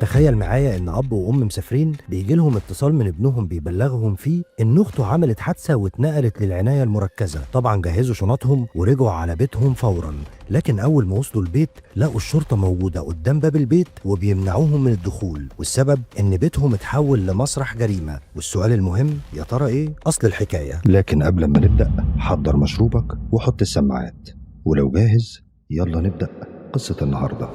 تخيل معايا ان اب وام مسافرين بيجي لهم اتصال من ابنهم بيبلغهم فيه ان اخته عملت حادثه واتنقلت للعنايه المركزه. طبعا جهزوا شنطهم ورجعوا على بيتهم فورا، لكن اول ما وصلوا البيت لقوا الشرطه موجوده قدام باب البيت وبيمنعوهم من الدخول، والسبب ان بيتهم اتحول لمسرح جريمه. والسؤال المهم، يا ترى ايه اصل الحكايه؟ لكن قبل ما نبدا حضر مشروبك وحط السماعات، ولو جاهز يلا نبدا قصه النهارده.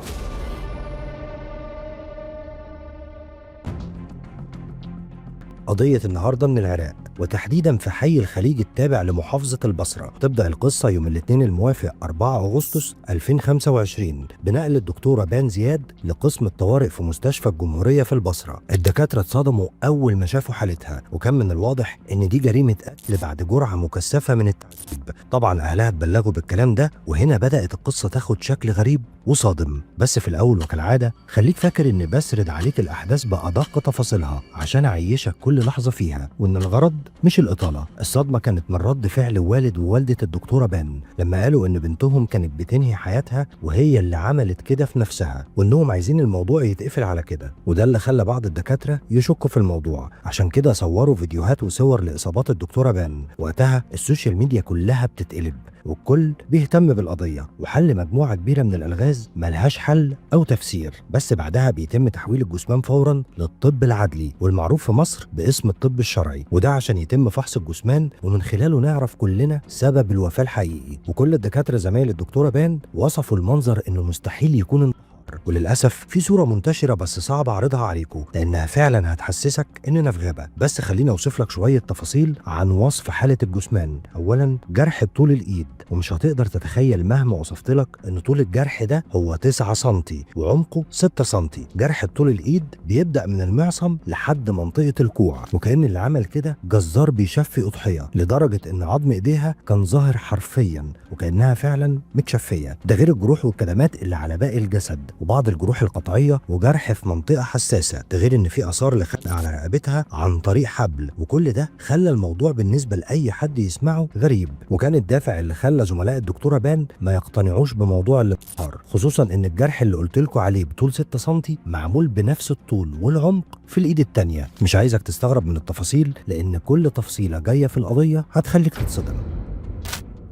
قضية النهاردة من العراق، وتحديدا في حي الخليج التابع لمحافظة البصرة. تبدأ القصة يوم الاثنين الموافق 4 أغسطس 2025 بنقل الدكتورة بان زياد لقسم الطوارئ في مستشفى الجمهورية في البصرة. الدكاترة اتصدموا أول ما شافوا حالتها، وكان من الواضح إن دي جريمة قتل بعد جرعة مكثفة من التعذيب. طبعا أهلها اتبلغوا بالكلام ده، وهنا بدأت القصة تاخد شكل غريب وصادم. بس في الأول وكالعادة خليك فاكر إن بسرد عليك الأحداث بأدق تفاصيلها عشان أعيشك كل لحظة فيها، وإن الغرض مش الإطالة. الصدمة كانت من رد فعل والد ووالدة الدكتورة بان لما قالوا إن بنتهم كانت بتنهي حياتها وهي اللي عملت كده في نفسها، وإنهم عايزين الموضوع يتقفل على كده. وده اللي خلى بعض الدكاترة يشكوا في الموضوع، عشان كده صوروا فيديوهات وصور لإصابات الدكتورة بان. وقتها السوشيال ميديا كلها بتتقلب والكل بيهتم بالقضية وحل مجموعة كبيرة من الألغاز ملهاش حل أو تفسير. بس بعدها بيتم تحويل الجثمان فورا للطب العدلي، والمعروف في مصر باسم الطب الشرعي، وده عشان يتم فحص الجثمان ومن خلاله نعرف كلنا سبب الوفاة الحقيقي. وكل الدكاترة زمايل الدكتورة بان وصفوا المنظر إنه مستحيل يكون انتحار. وللأسف في صورة منتشرة بس صعب أعرضها عليكم لأنها فعلا هتحسسك إننا في غابة. بس خليني أوصف لك شوية تفاصيل عن وصف حالة الجثمان. أولا، جرح بطول الإيد، ومش هتقدر تتخيل مهما وصفت لك إن طول الجرح ده هو 9 سنتي وعمقه 6 سنتي. جرح بطول الإيد بيبدأ من المعصم لحد منطقة الكوع، وكأن اللي عمل كده جزار بيشفي أضحية، لدرجة إن عظم إيديها كان ظاهر حرفيا وكأنها فعلا متشفية. ده غير الجروح والكدمات اللي على باقي الجسد وبعض الجروح القطعية وجرح في منطقة حساسة. ده غير إن في آثار لخنق على رقبتها عن طريق حبل، وكل ده خلى الموضوع بالنسبة لأي حد يسمعه غريب. وكان الدافع اللي خلى زملاء الدكتورة بان ما يقتنعوش بموضوع الانتحار، خصوصا إن الجرح اللي قلت لكم عليه بطول 6 سنتي معمول بنفس الطول والعمق في الإيد التانية. مش عايزك تستغرب من التفاصيل لأن كل تفصيلة جاية في القضية هتخليك تتصدم.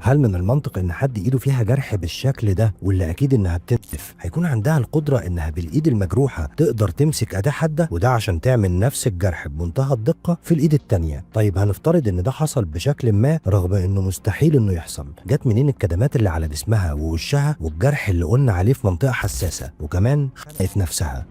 هل من المنطق ان حد ايده فيها جرح بالشكل ده واللي اكيد انها بتنتف هيكون عندها القدره انها بالايد المجروحه تقدر تمسك اداه حاده، وده عشان تعمل نفس الجرح بمنتهى الدقه في الايد التانيه؟ طيب هنفترض ان ده حصل بشكل ما رغم انه مستحيل انه يحصل. جت منين الكدمات اللي على جسمها ووشها والجرح اللي قلنا عليه في منطقه حساسه وكمان خنقت نفسها؟